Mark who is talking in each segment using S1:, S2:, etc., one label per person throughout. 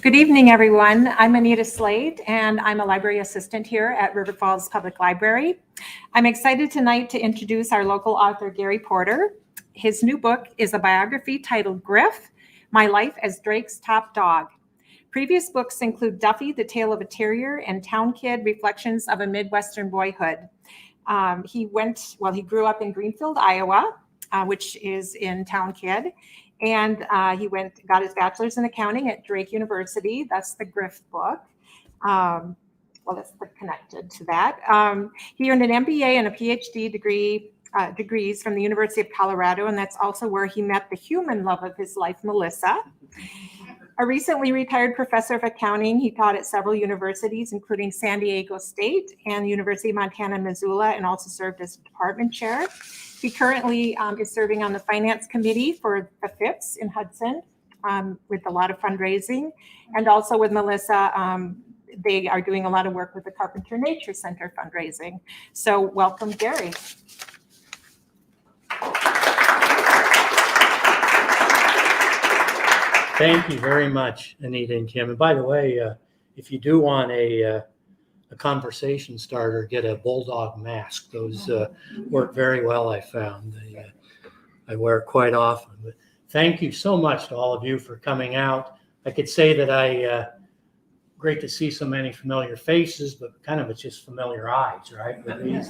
S1: Good evening, everyone. I'm Anita Slade, and I'm a library assistant here at River Falls Public Library. I'm excited tonight to introduce our local author, Gary Porter. His new book is a biography titled Griff, My Life as Drake's Top Dog. Previous books include Duffy, The Tale of a Terrier, and Town Kid, Reflections of a Midwestern Boyhood. He grew up in Greenfield, Iowa, which is in Town Kid. And he got his bachelor's in accounting at Drake University. That's the Griff book. That's connected to that. He earned an MBA and a PhD degrees from the University of Colorado, and that's also where he met the human love of his life, Melissa. A recently retired professor of accounting, he taught at several universities, including San Diego State and the University of Montana, Missoula, and also served as department chair. He currently is serving on the finance committee for the FIPS in Hudson with a lot of fundraising. And also with Melissa, they are doing a lot of work with the Carpenter Nature Center fundraising. So welcome, Gary.
S2: Thank you very much, Anita and Kim. And by the way, if you do want a conversation starter, get a Bulldog mask. Those work very well, I found. I wear it quite often. But thank you so much to all of you for coming out. I could say that great to see so many familiar faces, but kind of it's just familiar eyes, right? With these,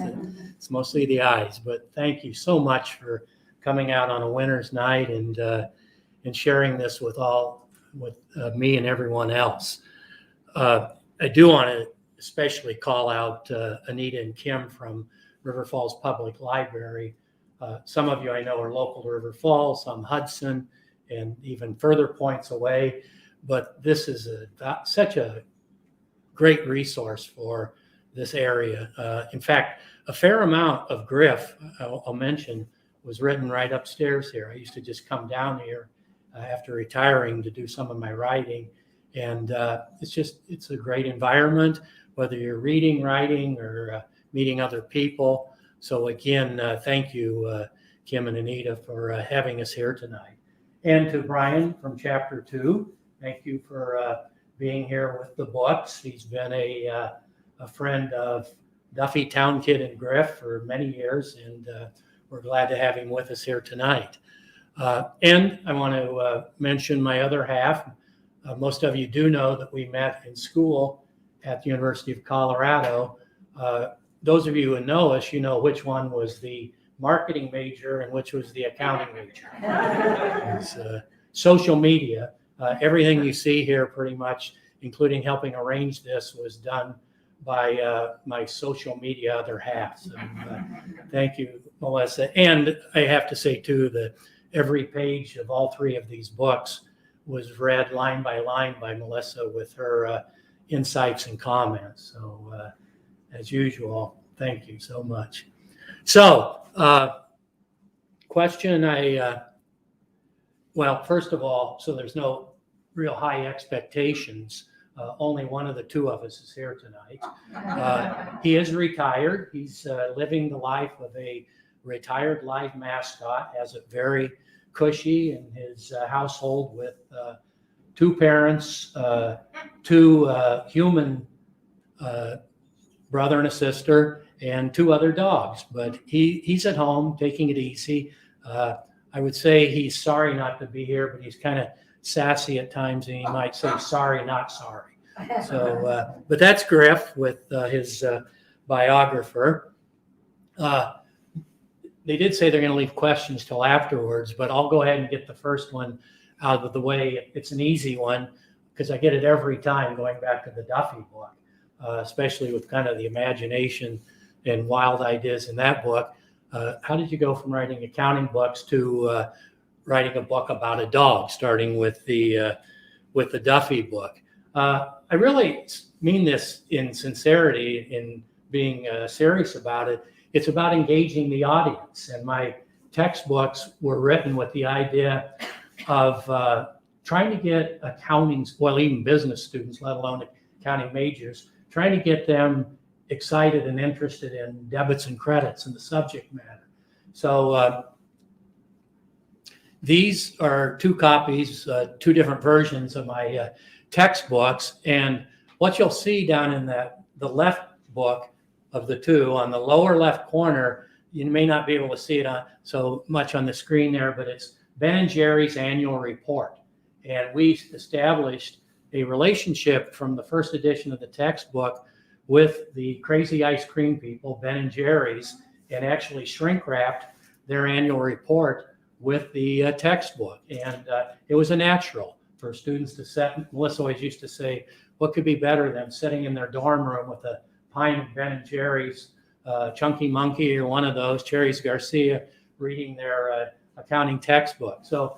S2: it's mostly the eyes. But thank you so much for coming out on a winter's night and sharing this with me and everyone else. I do want to especially call out Anita and Kim from River Falls Public Library. Some of you I know are local to River Falls, some Hudson, and even further points away. But this is such a great resource for this area. In fact, a fair amount of Griff, I'll mention, was written right upstairs here. I used to just come down here after retiring to do some of my writing. And it's a great environment, whether you're reading, writing, or meeting other people. So again, thank you, Kim and Anita, for having us here tonight. And to Brian from Chapter 2, thank you for being here with the books. He's been a friend of Duffy, Town Kid, and Griff for many years, and we're glad to have him with us here tonight. And I want to mention my other half. Most of you do know that we met in school at the University of Colorado. Those of you who know us, you know which one was the marketing major and which was the accounting major. It's social media. Everything you see here pretty much, including helping arrange this, was done by my social media other half. So thank you, Melissa. And I have to say, too, that every page of all three of these books was read line by line by Melissa with her insights and comments. So as usual, thank you so much. So question first of all, so there's no real high expectations. Only one of the two of us is here tonight. He is retired. He's living the life of a retired live mascot, has it very cushy in his household with two parents, two human brother and a sister, and two other dogs. But he's at home taking it easy. I would say he's sorry not to be here, but he's kind of sassy at times, and he might say sorry, not sorry. So, but that's Griff with his biographer. They did say they're going to leave questions till afterwards, but I'll go ahead and get the first one out of the way. It's an easy one because I get it every time going back to the Duffy book, especially with kind of the imagination and wild ideas in that book. How did you go from writing accounting books to writing a book about a dog, starting with the Duffy book? I really mean this in sincerity, in being serious about it. It's about engaging the audience, and my textbooks were written with the idea of trying to get even business students, let alone accounting majors, trying to get them excited and interested in debits and credits and the subject matter. So these are two copies, two different versions of my textbooks. And what you'll see down in the left book of the two, on the lower left corner, you may not be able to see it so much on the screen there, but it's Ben and Jerry's annual report. And we established a relationship from the first edition of the textbook with the crazy ice cream people, Ben and Jerry's, and actually shrink wrapped their annual report with the textbook. And it was a natural for students to set. Melissa always used to say, what could be better than sitting in their dorm room with a pint of Ben and Jerry's, Chunky Monkey or one of those, Cherry's Garcia, reading their accounting textbook. So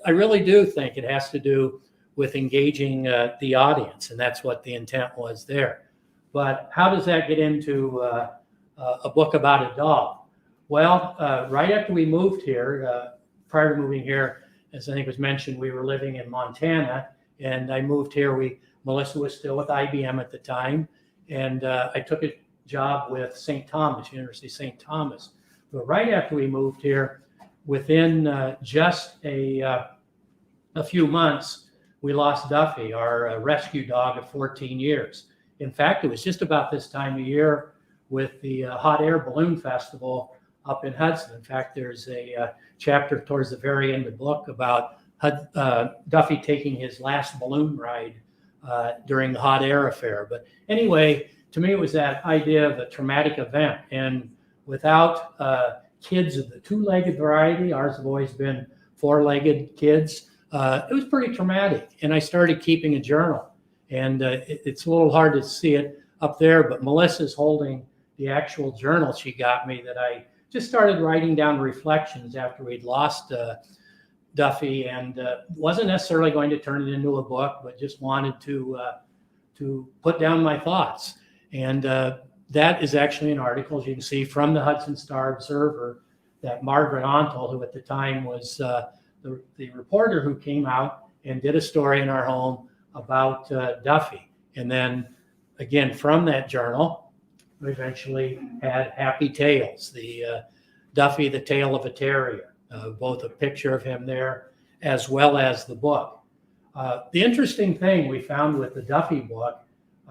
S2: I really do think it has to do with engaging the audience, and that's what the intent was there. But how does that get into a book about a dog? Well, right after we moved here, prior to moving here, as I think was mentioned, we were living in Montana, and I moved here. Melissa was still with IBM at the time, and I took a job with St. Thomas, University of St. Thomas. But right after we moved here, within just a few months, we lost Duffy, our rescue dog of 14 years. In fact, it was just about this time of year with the Hot Air Balloon Festival up in Hudson. In fact, there's a chapter towards the very end of the book about Duffy taking his last balloon ride during the hot air affair. But anyway, to me, it was that idea of a traumatic event. And without kids of the two-legged variety, ours have always been four-legged kids, it was pretty traumatic. And I started keeping a journal. And it's a little hard to see it up there, but Melissa's holding the actual journal she got me that I just started writing down reflections after we'd lost Duffy, and wasn't necessarily going to turn it into a book, but just wanted to put down my thoughts. And that is actually an article, as you can see, from the Hudson Star-Observer that Margaret Ontel, who at the time was the reporter who came out and did a story in our home about Duffy. And then again, from that journal, we eventually had Happy Tales, the Duffy, the Tale of a Terrier, both a picture of him there as well as the book. The interesting thing we found with the Duffy book,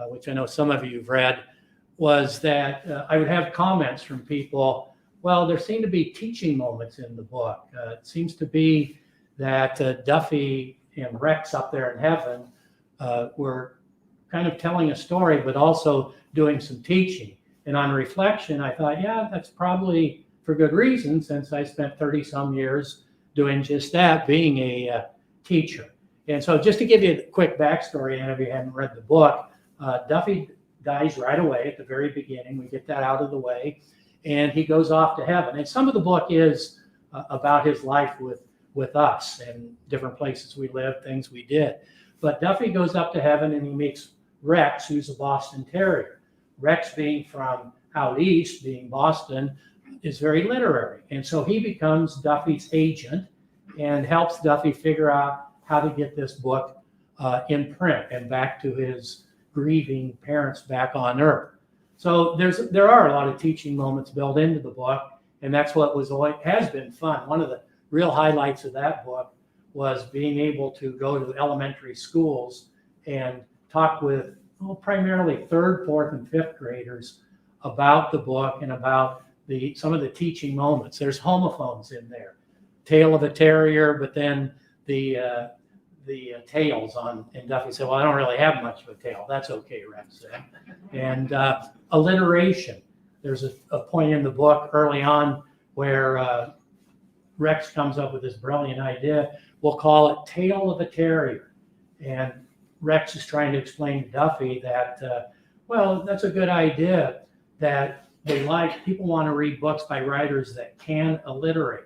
S2: which I know some of you have read, was that I would have comments from people, well, there seem to be teaching moments in the book. It seems to be that Duffy and Rex up there in heaven were kind of telling a story, but also doing some teaching. And on reflection, I thought, yeah, that's probably for good reason, since I spent 30 some years doing just that, being a teacher. And so just to give you a quick backstory, and if you haven't read the book, Duffy dies right away at the very beginning. We get that out of the way, and he goes off to heaven. And some of the book is about his life with us and different places we lived, things we did. But Duffy goes up to heaven and he meets Rex, who's a Boston Terrier. Rex, being from out east, being Boston, is very literary. And so he becomes Duffy's agent and helps Duffy figure out how to get this book in print and back to his grieving parents back on Earth. So there are a lot of teaching moments built into the book, and that's what has been fun. One of the real highlights of that book was being able to go to elementary schools and talk with primarily third, fourth, and fifth graders about the book and about some of the teaching moments. There's homophones in there, Tale of a Terrier, but then the tails on, and Duffy said, well, I don't really have much of a tail. That's okay, Rex said. And alliteration. There's a point in the book early on where Rex comes up with this brilliant idea. We'll call it Tale of a Terrier. And Rex is trying to explain to Duffy that, well, that's a good idea, that people want to read books by writers that can alliterate.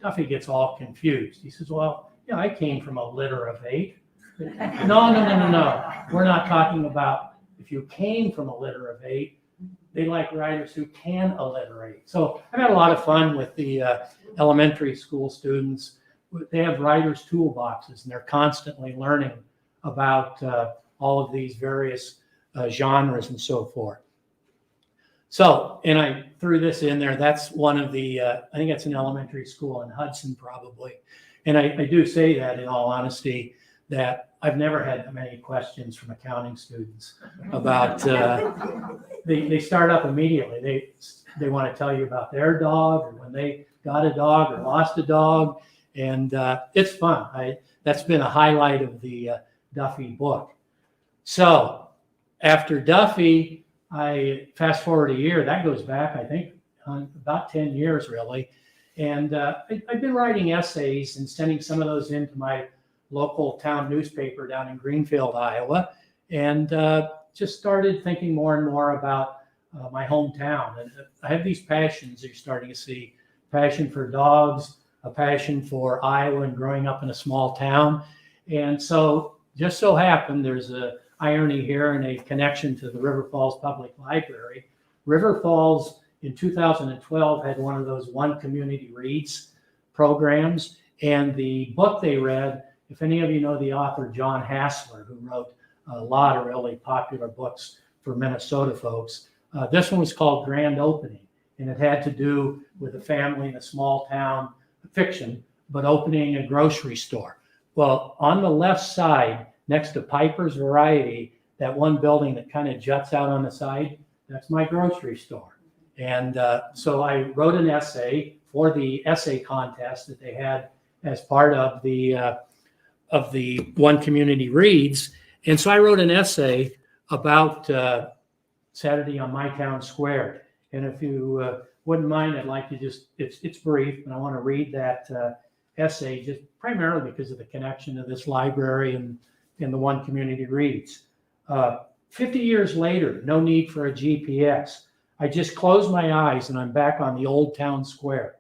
S2: Duffy gets all confused. He says, well, yeah, I came from a litter of 8. No. We're not talking about if you came from a litter of 8. They like writers who can alliterate. So I've had a lot of fun with the elementary school students. They have writers' toolboxes, and they're constantly learning about all of these various genres and so forth. So, and I threw this in there. That's one of the, I think it's an elementary school in Hudson probably. And I do say that in all honesty, that I've never had many questions from accounting students about, they start up immediately. They want to tell you about their dog or when they got a dog or lost a dog. And it's fun. That's been a highlight of the Duffy book. So after Duffy, I fast forward a year, that goes back, I think, about 10 years really. And I've been writing essays and sending some of those into my local town newspaper down in Greenfield, Iowa. And just started thinking more and more about my hometown. And I have these passions you're starting to see, passion for dogs, a passion for Iowa and growing up in a small town. And so just so happened, there's a irony here and a connection to the River Falls Public Library. River Falls in 2012 had one of those One Community Reads programs, and the book they read, if any of you know the author John Hassler, who wrote a lot of really popular books for Minnesota folks, this one was called Grand Opening, and it had to do with a family in a small town, fiction, but opening a grocery store. Well, on the left side, next to Piper's Variety, that one building that kind of juts out on the side, that's my grocery store. And so I wrote an essay for the essay contest that they had as part of the One Community Reads. And so I wrote an essay about Saturday on My Town Square. And if you wouldn't mind, I'd like to just, it's brief, and I want to read that essay just primarily because of the connection to this library and the One Community Reads. 50 years later, no need for a GPS. I just close my eyes and I'm back on the old town square.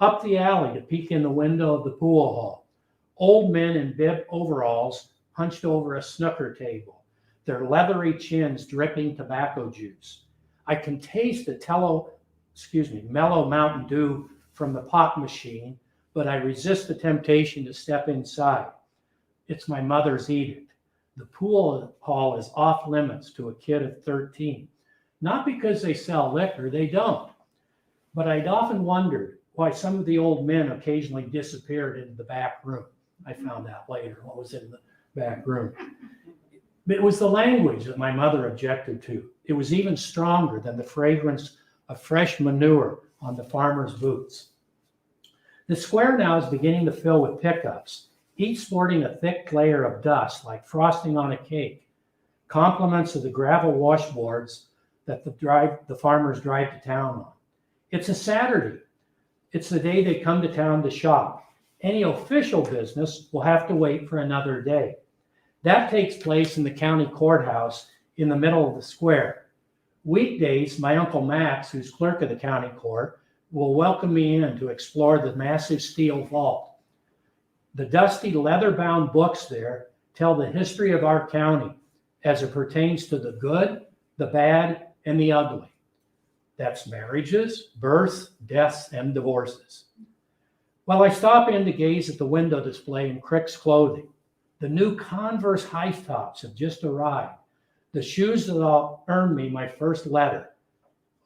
S2: Up the alley to peek in the window of the pool hall. Old men in bib overalls hunched over a snooker table, their leathery chins dripping tobacco juice. I can taste the mellow Mountain Dew from the pop machine, but I resist the temptation to step inside. It's my mother's edict. The pool hall is off limits to a kid of 13. Not because they sell liquor, they don't. But I'd often wondered why some of the old men occasionally disappeared into the back room. I found out later what was in the back room. It was the language that my mother objected to. It was even stronger than the fragrance of fresh manure on the farmer's boots. The square now is beginning to fill with pickups, each sporting a thick layer of dust like frosting on a cake, compliments of the gravel washboards that the farmers drive to town on. It's a Saturday. It's the day they come to town to shop. Any official business will have to wait for another day. That takes place in the county courthouse in the middle of the square. Weekdays, my Uncle Max, who's clerk of the county court, will welcome me in to explore the massive steel vault. The dusty leather-bound books there tell the history of our county as it pertains to the good, the bad, and the ugly. That's marriages, births, deaths, and divorces. While I stop in to gaze at the window display in Crick's clothing, the new Converse high tops have just arrived. The shoes that'll earn me my first letter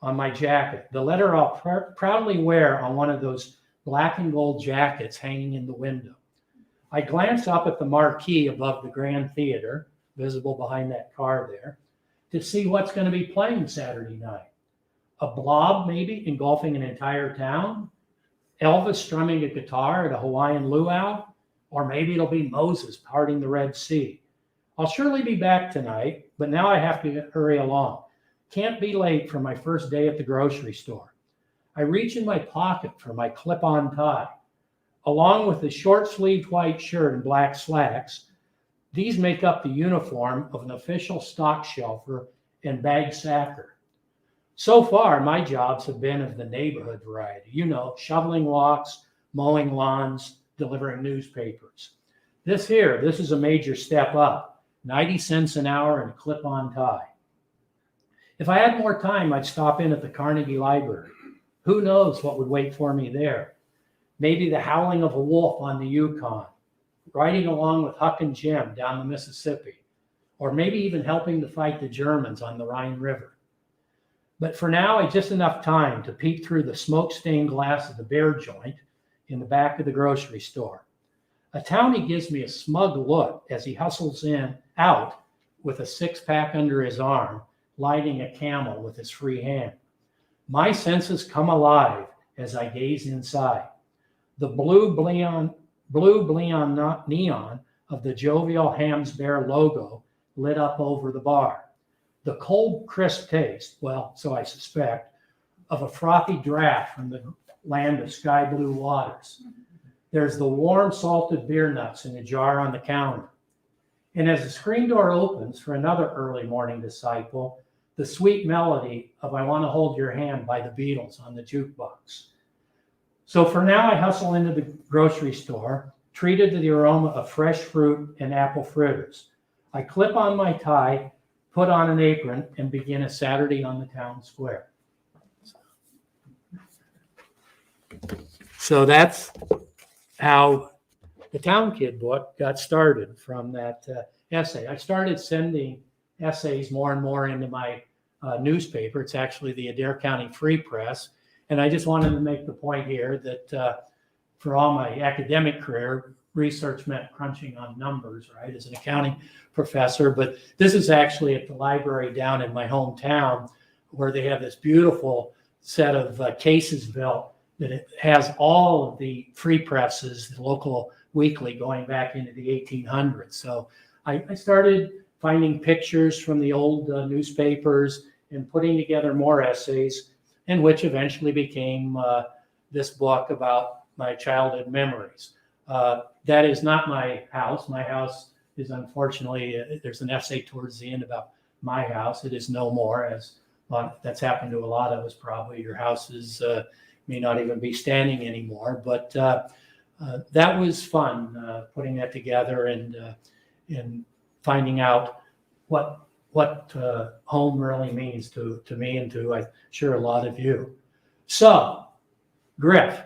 S2: on my jacket. The letter I'll proudly wear on one of those black and gold jackets hanging in the window. I glance up at the marquee above the Grand Theater, visible behind that car there, to see what's going to be playing Saturday night. A blob maybe engulfing an entire town? Elvis strumming a guitar at a Hawaiian luau? Or maybe it'll be Moses parting the Red Sea. I'll surely be back tonight, but now I have to hurry along. Can't be late for my first day at the grocery store. I reach in my pocket for my clip-on tie. Along with the short-sleeved white shirt and black slacks, these make up the uniform of an official stock shelfer and bag sacker. So far, my jobs have been of the neighborhood variety. You know, shoveling walks, mowing lawns, delivering newspapers. This is a major step up, 90 cents an hour and a clip-on tie. If I had more time, I'd stop in at the Carnegie Library. Who knows what would wait for me there? Maybe the howling of a wolf on the Yukon, riding along with Huck and Jim down the Mississippi, or maybe even helping to fight the Germans on the Rhine River. But for now, I just enough time to peek through the smoke-stained glass of the beer joint in the back of the grocery store. A townie gives me a smug look as he hustles out with a six-pack under his arm, lighting a Camel with his free hand. My senses come alive as I gaze inside. The blue neon of the jovial Hams Bear logo lit up over the bar. The cold, crisp taste, well, so I suspect, of a frothy draft from the land of sky blue waters. There's the warm, salted beer nuts in a jar on the counter. And as the screen door opens for another early morning disciple, the sweet melody of I Want to Hold Your Hand by the Beatles on the jukebox. So for now, I hustle into the grocery store, treated to the aroma of fresh fruit and apple fritters. I clip on my tie, put on an apron, and begin a Saturday on the town square. So that's how the Town Kid book got started, from that essay. I started sending essays more and more into my newspaper. It's actually the Adair County Free Press. And I just wanted to make the point here that for all my academic career, research meant crunching on numbers, right, as an accounting professor. But this is actually at the library down in my hometown, where they have this beautiful set of cases built that it has all of the free presses, the local weekly, going back into the 1800s. So I started finding pictures from the old newspapers and putting together more essays, and which eventually became this book about my childhood memories. That is not my house. My house is, unfortunately, there's an essay towards the end about my house. It is no more, as that's happened to a lot of us probably. Your houses may not even be standing anymore. But that was fun, putting that together and finding out what home really means to me and to, I'm sure, a lot of you. So, Griff,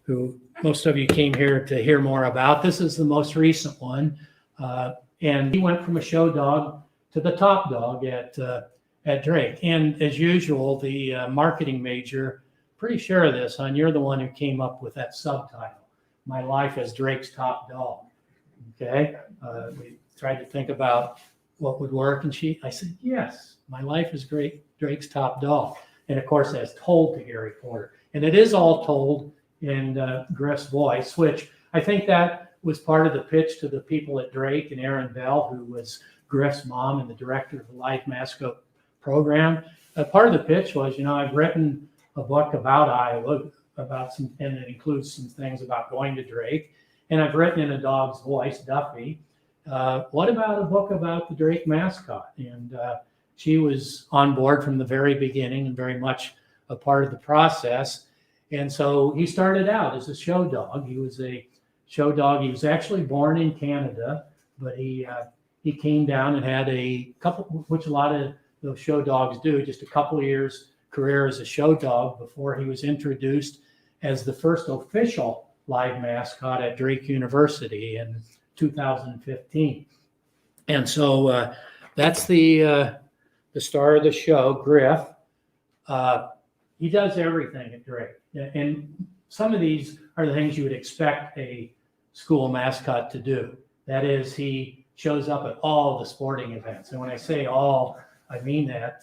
S2: who most of you came here to hear more about, this is the most recent one. And he went from a show dog to the top dog at Drake. And as usual, the marketing major, pretty sure of this, hon, you're the one who came up with that subtitle, My Life as Drake's Top Dog. Okay? We tried to think about what would work, and I said, yes, My Life as Drake's Top Dog. And of course, that's told to Gary Porter. And it is all told in Griff's voice, which I think that was part of the pitch to the people at Drake and Erin Bell, who was Griff's mom and the director of the Life Mascot program. Part of the pitch was, I've written a book about Iowa, and it includes some things about going to Drake. And I've written in a dog's voice, Duffy. What about a book about the Drake mascot? And she was on board from the very beginning and very much a part of the process. And so he started out as a show dog. He was a show dog. He was actually born in Canada, but he came down and had a couple, which a lot of those show dogs do, just a couple of years career as a show dog before he was introduced as the first official live mascot at Drake University in 2015. And so that's the star of the show, Griff. He does everything at Drake. And some of these are the things you would expect a school mascot to do. That is, he shows up at all the sporting events. And when I say all, I mean that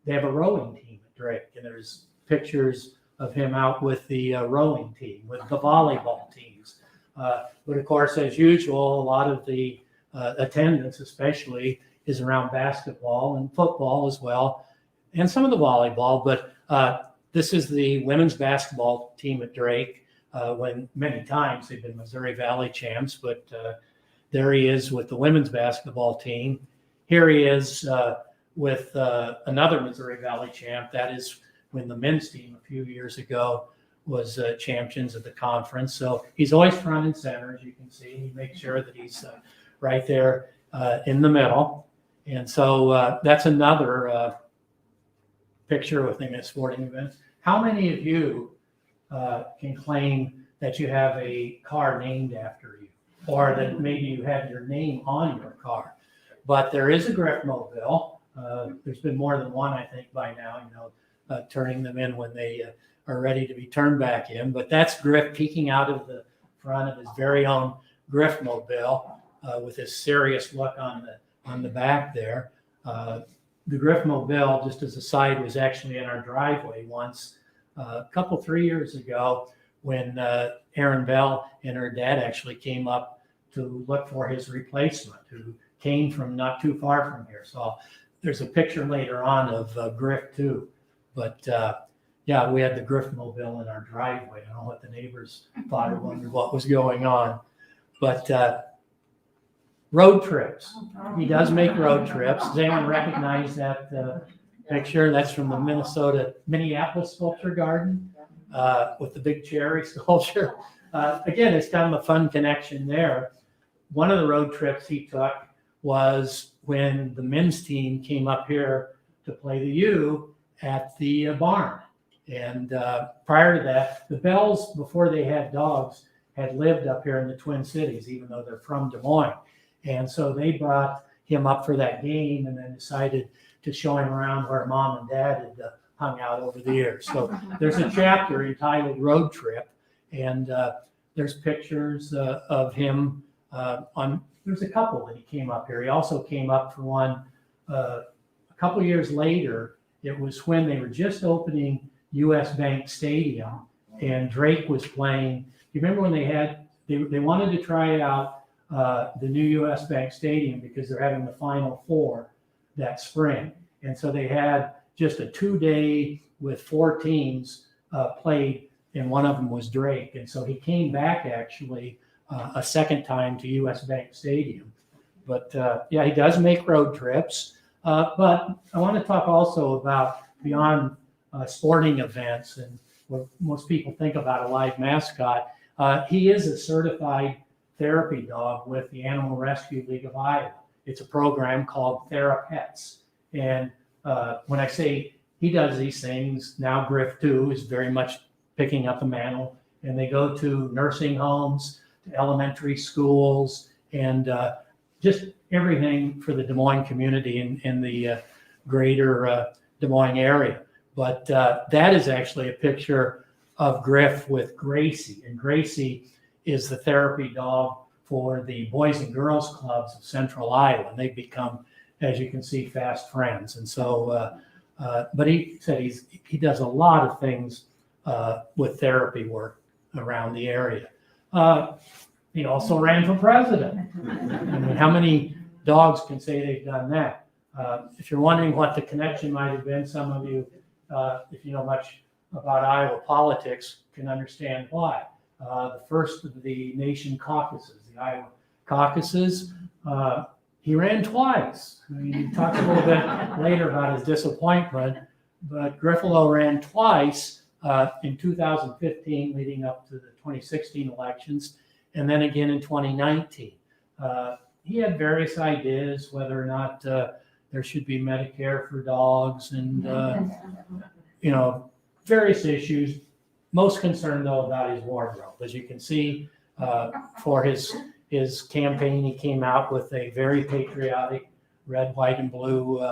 S2: they have a rowing team at Drake, and there's pictures of him out with the rowing team, with the volleyball teams. But of course, as usual, a lot of the attendance, especially, is around basketball and football as well, and some of the volleyball. But this is the women's basketball team at Drake. When many times they've been Missouri Valley champs, but there he is with the women's basketball team. Here he is with another Missouri Valley champ. That is when the men's team a few years ago was champions of the conference. So he's always front and center, as you can see. He makes sure that he's right there in the middle. And so that's another picture with him at sporting events. How many of you can claim that you have a car named after you, or that maybe you have your name on your car? But there is a Griff Mobile. There's been more than one, I think, by now, turning them in when they are ready to be turned back in. But that's Griff peeking out of the front of his very own Griff mobile with his serious look on the back there. The Griff mobile, just as a side, was actually in our driveway once a couple, 3 years ago when Erin Bell and her dad actually came up to look for his replacement, who came from not too far from here. So there's a picture later on of Griff too. But yeah, we had the Griff mobile in our driveway. I don't know what the neighbors thought or wondered what was going on. But road trips. He does make road trips. Does anyone recognize that picture? That's from the Minneapolis Sculpture Garden with the big cherry sculpture. Again, it's kind of a fun connection there. One of the road trips he took was when the men's team came up here to play the U at the barn. And prior to that, the Bells, before they had dogs, had lived up here in the Twin Cities, even though they're from Des Moines. And so they brought him up for that game and then decided to show him around where mom and dad had hung out over the years. So there's a chapter entitled Road Trip, and there's pictures of him there's a couple that he came up here. He also came up for one a couple years later. It was when they were just opening US Bank Stadium and Drake was playing. You remember when they wanted to try out the new US Bank Stadium because they're having the Final Four that spring. And so they had just a 2-day with 4 teams played, and one of them was Drake. And so he came back actually a second time to US Bank Stadium. But yeah, he does make road trips. But I want to talk also about beyond sporting events and what most people think about a live mascot. He is a certified therapy dog with the Animal Rescue League of Iowa. It's a program called TheraPets. And when I say he does these things, now Griff too is very much picking up the mantle, and they go to nursing homes, to elementary schools, and just everything for the Des Moines community in the greater Des Moines area. But that is actually a picture of Griff with Gracie, and Gracie is the therapy dog for the Boys and Girls Clubs of Central Iowa. And they've become, as you can see, fast friends. And so, but he said he does a lot of things with therapy work around the area. He also ran for president. I mean, how many dogs can say they've done that? If you're wondering what the connection might have been, some of you, if you know much about Iowa politics, can understand why. The first of the nation caucuses, the Iowa caucuses, he ran twice. I mean, he talks a little bit later about his disappointment, but Griffalo ran twice in 2015 leading up to the 2016 elections, and then again in 2019. He had various ideas whether or not there should be Medicare for dogs and, various issues. Most concerned, though, about his wardrobe. As you can see, for his campaign, he came out with a very patriotic red, white, and blue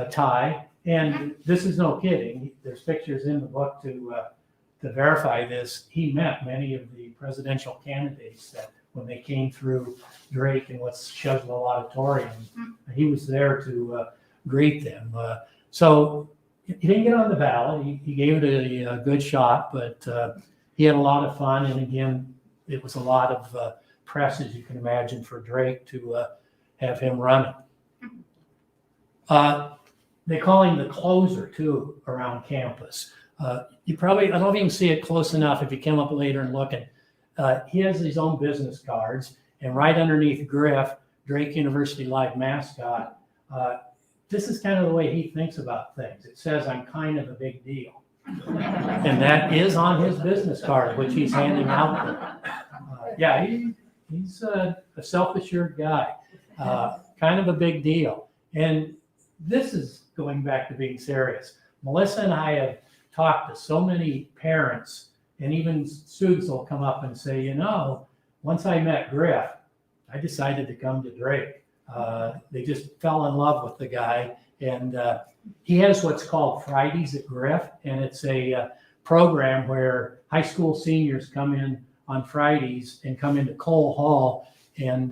S2: tie. And this is no kidding. There's pictures in the book to verify this. He met many of the presidential candidates that when they came through Drake and what's Shevsville Auditorium, he was there to greet them. So he didn't get on the ballot. He gave it a good shot, but he had a lot of fun. And again, it was a lot of press, as you can imagine, for Drake to have him running. They call him the closer too around campus. I don't know if you can see it close enough if you come up later and look at. He has his own business cards, and right underneath Griff, Drake University Live Mascot. This is kind of the way he thinks about things. It says, "I'm kind of a big deal." And that is on his business card, which he's handing out there. Yeah, he's a self-assured guy, kind of a big deal. And this is going back to being serious. Melissa and I have talked to so many parents, and even students will come up and say, once I met Griff, I decided to come to Drake. They just fell in love with the guy, And he has what's called Fridays at Griff, and it's a program where high school seniors come in on Fridays and come into Cole Hall, and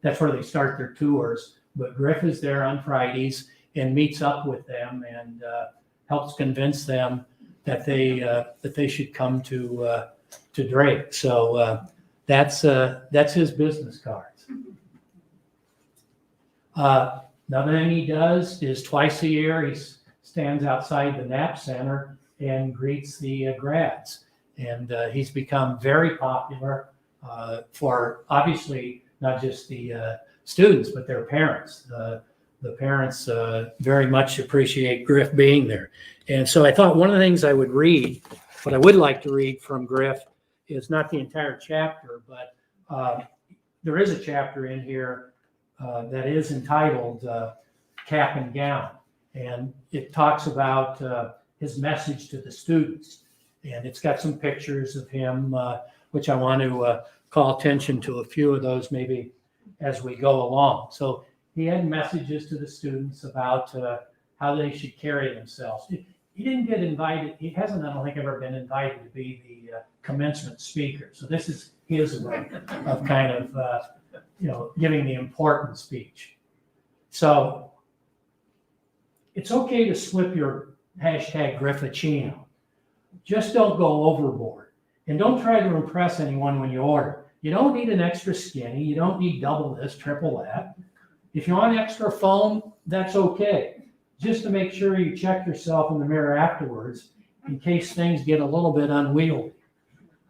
S2: that's where they start their tours. But Griff is there on Fridays and meets up with them and helps convince them that they should come to Drake. So that's his business cards. Another thing he does is twice a year he stands outside the Knapp Center and greets the grads, and he's become very popular for obviously not just the students but their parents. The parents very much appreciate Griff being there. And so I thought one of the things I would read, what I would like to read from Griff, is not the entire chapter, but there is a chapter in here that is entitled Cap and Gown. And it talks about his message to the students. And it's got some pictures of him, which I want to call attention to a few of those maybe as we go along. So he had messages to the students about how they should carry themselves. He didn't get invited. He hasn't, I don't think, ever been invited to be the commencement speaker. So this is his way of kind of, giving the important speech. So it's okay to slip your hashtag Griffachino. Just don't go overboard. And don't try to impress anyone when you order. You don't need an extra skinny. You don't need double this, triple that. If you want extra foam, that's okay. Just to make sure you check yourself in the mirror afterwards in case things get a little bit unwieldy.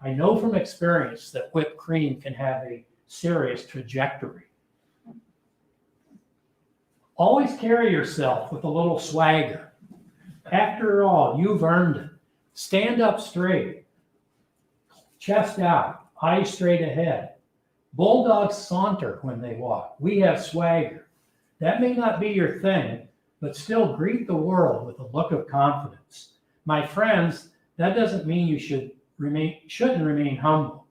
S2: I know from experience that whipped cream can have a serious trajectory. Always carry yourself with a little swagger. After all, you've earned it. Stand up straight, chest out, eyes straight ahead. Bulldogs saunter when they walk. We have swagger. That may not be your thing, but still greet the world with a look of confidence. My friends, that doesn't mean you shouldn't remain humble,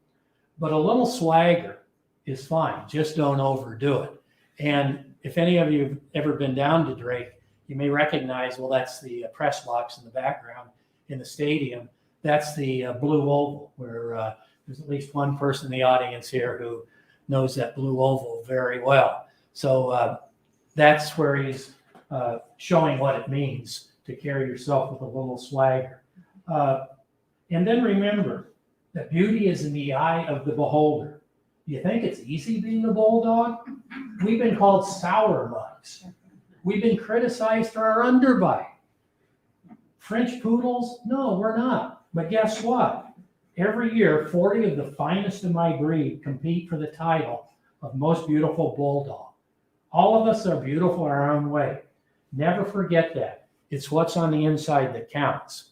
S2: but a little swagger is fine. Just don't overdo it. And if any of you have ever been down to Drake, you may recognize, well, that's the press box in the background in the stadium. That's the blue oval, where there's at least one person in the audience here who knows that blue oval very well. So that's where he's showing what it means to carry yourself with a little swagger. And then remember that beauty is in the eye of the beholder. You think it's easy being a bulldog? We've been called sour mugs. We've been criticized for our underbite. French poodles? No, we're not. But guess what? Every year, 40 of the finest of my breed compete for the title of most beautiful bulldog. All of us are beautiful our own way. Never forget that. It's what's on the inside that counts.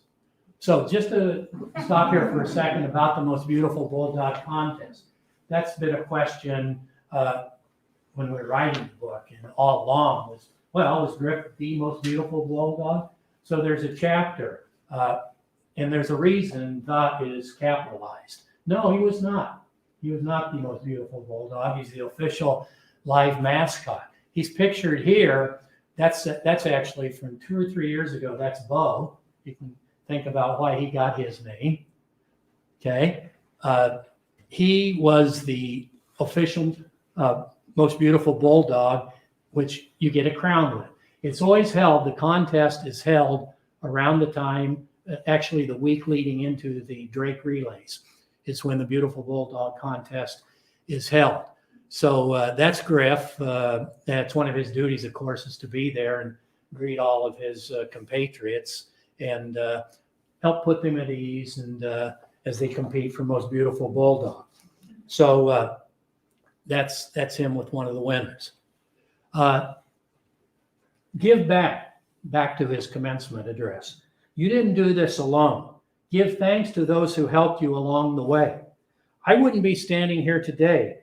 S2: So just to stop here for a second about the most beautiful bulldog contest. That's been a question when we were writing the book, and all along was Griff the most beautiful bulldog? So there's a chapter, and there's a reason that is capitalized. No, he was not. He was not the most beautiful bulldog. He's the official live mascot. He's pictured here. That's actually from 2 or 3 years ago. That's Bo. You can think about why he got his name. Okay. He was the official most beautiful bulldog, which you get a crown with. It's always held, the contest is held around the time, actually the week leading into the Drake Relays. It's when the Beautiful Bulldog contest is held. So that's Griff. That's one of his duties, of course, is to be there and greet all of his compatriots and help put them at ease and as they compete for most beautiful bulldog. So that's him with one of the winners. Give back to his commencement address. You didn't do this alone. Give thanks to those who helped you along the way. I wouldn't be standing here today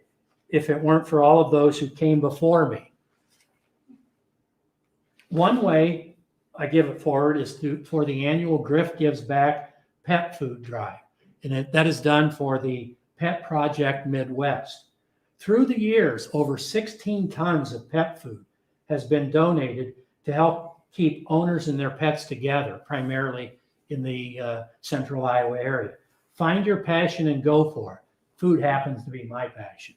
S2: if it weren't for all of those who came before me. One way I give it forward is for the annual Griff Gives Back Pet Food Drive. And that is done for the Pet Project Midwest. Through the years, over 16 tons of pet food has been donated to help keep owners and their pets together, primarily in the central Iowa area. Find your passion and go for it. Food happens to be my passion.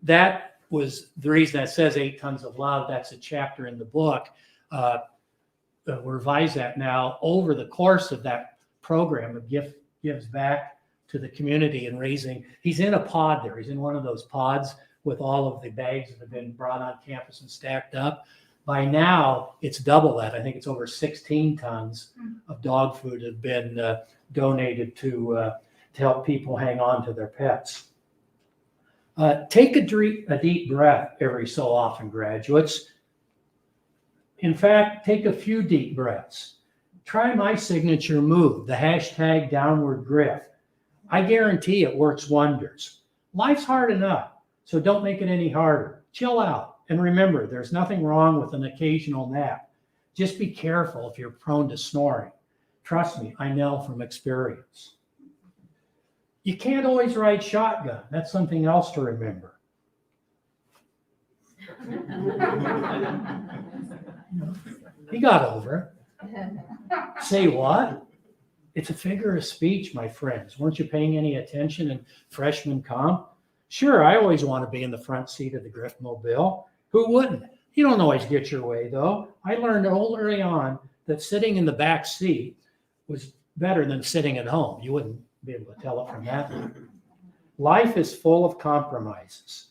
S2: That was the reason that says 8 Tons of Love. That's a chapter in the book. We'll revise that now. Over the course of that program, Griff gives back to the community and raising. He's in a pod there. He's in one of those pods with all of the bags that have been brought on campus and stacked up. By now, it's double that. I think it's over 16 tons of dog food have been donated to help people hang on to their pets. Take a deep breath every so often, graduates. In fact, take a few deep breaths. Try my signature move, the hashtag downward Griff. I guarantee it works wonders. Life's hard enough, so don't make it any harder. Chill out. And remember, there's nothing wrong with an occasional nap. Just be careful if you're prone to snoring. Trust me, I know from experience. You can't always ride shotgun. That's something else to remember. He got over it. Say what? It's a figure of speech, my friends. Weren't you paying any attention in freshman comp? Sure, I always want to be in the front seat of the Griff Mobile. Who wouldn't? You don't always get your way, though. I learned early on that sitting in the back seat was better than sitting at home. You wouldn't be able to tell it from that. Life is full of compromises.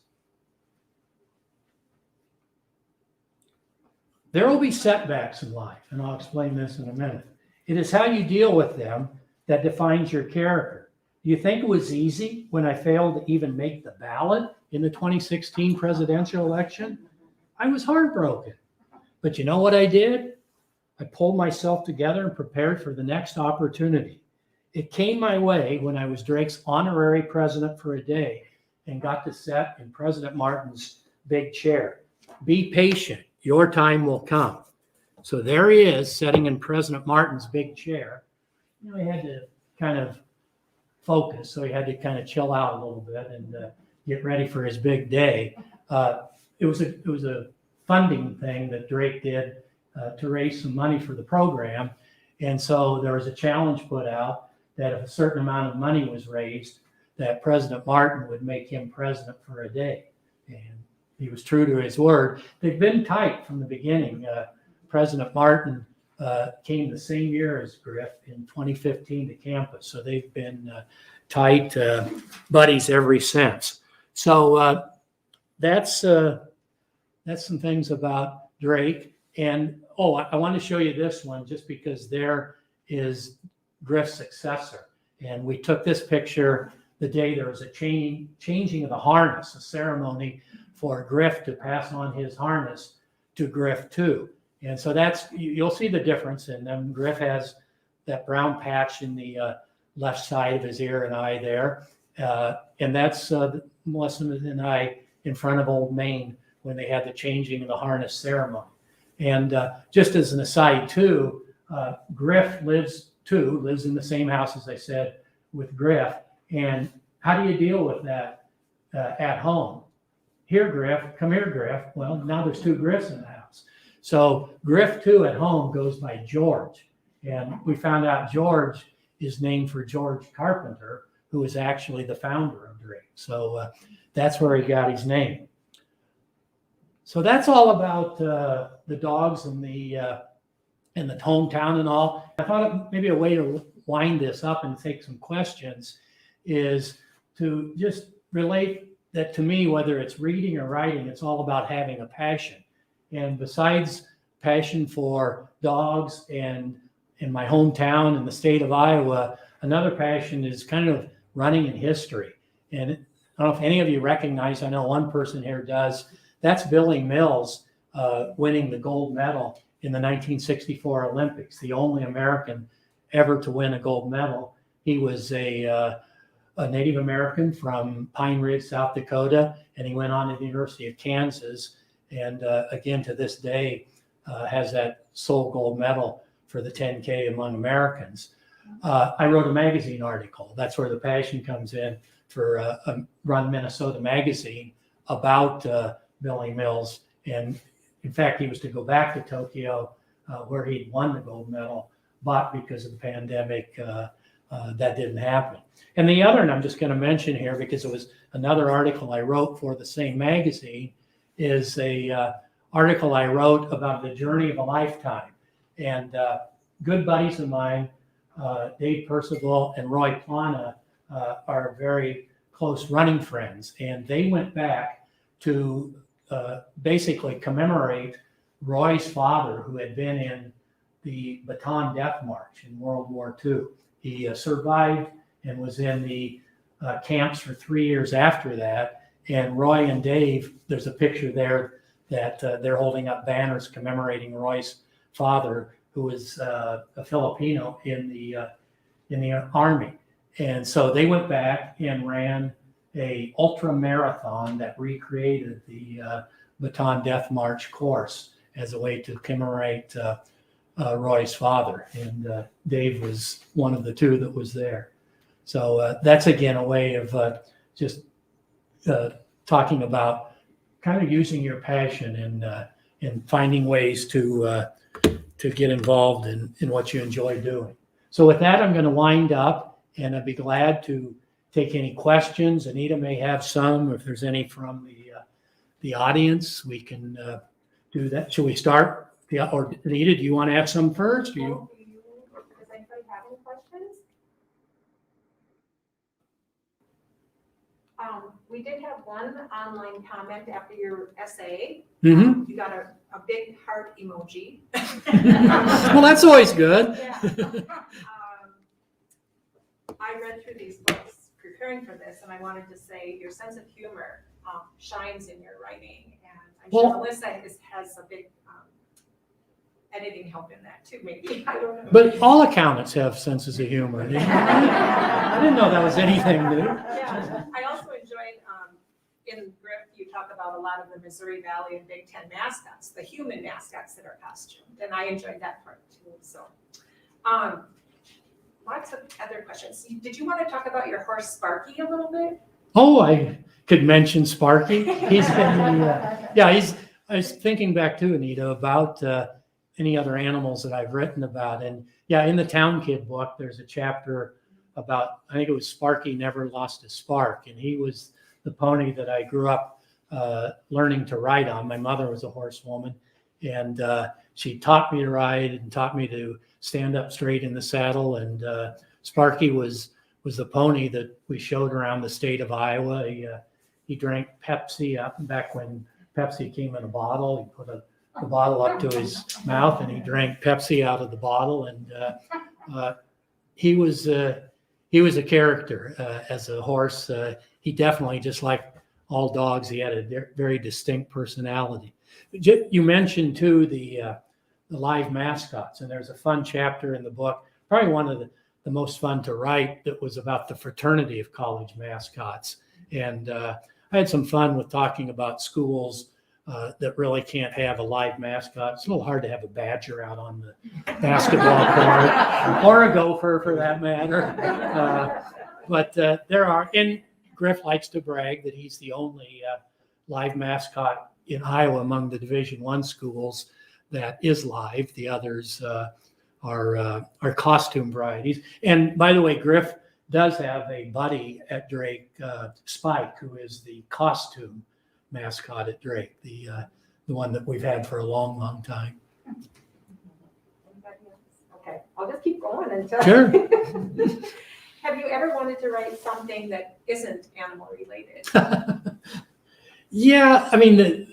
S2: There will be setbacks in life, and I'll explain this in a minute. It is how you deal with them that defines your character. Do you think it was easy when I failed to even make the ballot in the 2016 presidential election? I was heartbroken. But you know what I did? I pulled myself together and prepared for the next opportunity. It came my way when I was Drake's honorary president for a day and got to sit in President Martin's big chair. Be patient. Your time will come. So there he is, sitting in President Martin's big chair. You know, he had to kind of focus, so he had to kind of chill out a little bit and get ready for his big day. It was a funding thing that Drake did to raise some money for the program, and so there was a challenge put out that if a certain amount of money was raised, that President Martin would make him president for a day, and he was true to his word. They've been tight from the beginning. President Martin came the same year as Griff in 2015 to campus. So they've been tight buddies ever since. So that's some things about Drake. And I want to show you this one just because there is Griff's successor. And we took this picture the day there was a changing of the harness, a ceremony for Griff to pass on his harness to Griff too. And so you'll see the difference in them. Griff has that brown patch in the left side of his ear and eye there. And that's Melissa and I in front of Old Main when they had the changing of the harness ceremony. And just as an aside too, Griff lives in the same house, as I said, with Griff. And how do you deal with that at home? Here, Griff, come here, Griff. Well, now there's 2 Griffs in the house. So Griff, too, at home goes by George. And we found out George is named for George Carpenter, who was actually the founder of Drake. So that's where he got his name. So that's all about the dogs and the hometown and all. I thought maybe a way to wind this up and take some questions is to just relate that to me, whether it's reading or writing, it's all about having a passion. And besides passion for dogs and in my hometown in the state of Iowa, another passion is kind of running in history. And I don't know if any of you recognize, I know one person here does, that's Billy Mills winning the gold medal in the 1964 Olympics, the only American ever to win a gold medal. He was a Native American from Pine Ridge, South Dakota, and he went on to the University of Kansas. And again, to this day, has that sole gold medal for the 10K among Americans. I wrote a magazine article. That's where the passion comes in for Run Minnesota magazine about Billy Mills. And in fact, he was to go back to Tokyo where he'd won the gold medal, but because of the pandemic, that didn't happen. And the other, and I'm just going to mention here because it was another article I wrote for the same magazine, is a article I wrote about the journey of a lifetime. And good buddies of mine, Dave Percival and Roy Plana, are very close running friends. And they went back to basically commemorate Roy's father, who had been in the Bataan Death March in World War II. He survived and was in the camps for 3 years after that. And Roy and Dave, there's a picture there that they're holding up banners commemorating Roy's father, who was a Filipino in the army. And so they went back and ran a ultra marathon that recreated the Bataan Death March course as a way to commemorate Roy's father. And Dave was one of the two that was there. So that's again a way of just talking about kind of using your passion and finding ways to get involved in what you enjoy doing. So with that, I'm going to wind up, and I'd be glad to take any questions. Anita may have some. If there's any from the audience, we can do that. Should we start? Or Anita, do you want to have some first?
S1: Does anybody have any questions? We did have one online comment after your essay.
S2: Mm-hmm.
S1: You got a big heart emoji.
S2: Well, that's always good.
S1: Yeah. I read through these books preparing for this, and I wanted to say your sense of humor shines in your writing, and I'm sure Melissa has a big editing help in that too, maybe. I don't know.
S2: But all accountants have senses of humor. I didn't know that was anything new.
S1: Yeah, I also enjoyed in Griff, you talk about a lot of the Missouri Valley and Big Ten mascots, the human mascots that are costumed, and I enjoyed that part too. So, lots of other questions. Did you want to talk about your horse Sparky a little bit?
S2: Oh, I could mention Sparky. He's been, I was thinking back to Anita about any other animals that I've written about. And yeah, in the Town Kid book, there's a chapter about, I think it was Sparky Never Lost a Spark. And he was the pony that I grew up learning to ride on. My mother was a horsewoman, and she taught me to ride and taught me to stand up straight in the saddle. And Sparky was the pony that we showed around the state of Iowa. He drank Pepsi back when Pepsi came in a bottle. He put the bottle up to his mouth and he drank Pepsi out of the bottle. And he was a character as a horse. He definitely, just like all dogs, he had a very distinct personality. You mentioned too the live mascots, and there's a fun chapter in the book, probably one of the most fun to write, that was about the fraternity of college mascots. And I had some fun with talking about schools that really can't have a live mascot. It's a little hard to have a badger out on the basketball court, or a gopher for that matter. But there are, and Griff likes to brag that he's the only live mascot in Iowa among the Division I schools that is live. The others are costume varieties. And by the way, Griff does have a buddy at Drake, Spike, who is the costume mascot at Drake, the one that we've had for a long, long time.
S1: Okay, I'll just keep going until.
S2: Sure.
S1: Have you ever wanted to write something that isn't animal related?
S2: Yeah, I mean,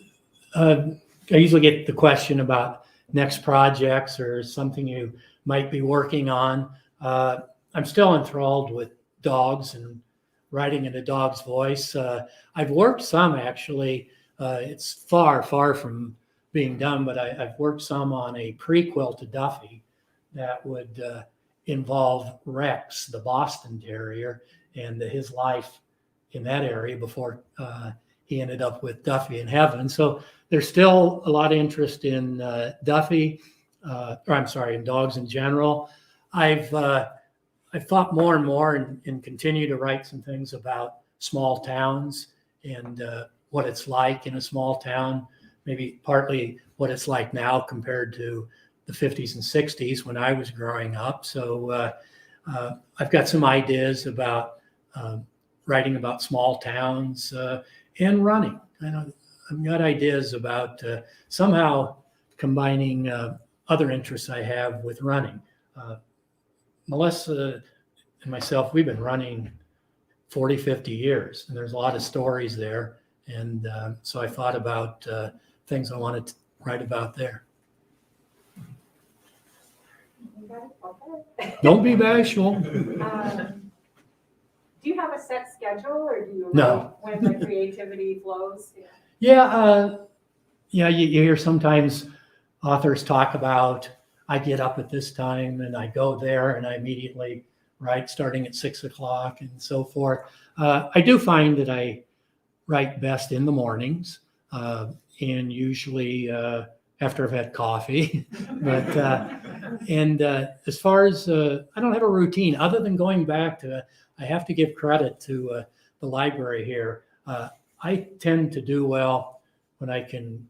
S2: I usually get the question about next projects or something you might be working on. I'm still enthralled with dogs and writing in a dog's voice. I've worked some, actually. It's far, far from being done, but I've worked some on a prequel to Duffy that would involve Rex, the Boston Terrier, and his life in that area before he ended up with Duffy in heaven. So there's still a lot of interest in Duffy, in dogs in general. I've thought more and more and continue to write some things about small towns and what it's like in a small town, maybe partly what it's like now compared to the 50s and 60s when I was growing up. So I've got some ideas about writing about small towns and running. I've got ideas about somehow combining other interests I have with running. Melissa and myself, we've been running 40, 50 years, and there's a lot of stories there. And so I thought about things I wanted to write about there. Don't be bashful.
S1: Do you have a set schedule, or do you
S2: No.
S1: write when the creativity flows?
S2: Yeah, you hear sometimes authors talk about, I get up at this time and I go there and I immediately write starting at 6 o'clock and so forth. I do find that I write best in the mornings and usually after I've had coffee. But as far as I don't have a routine other than going back to, I have to give credit to the library here. I tend to do well when I can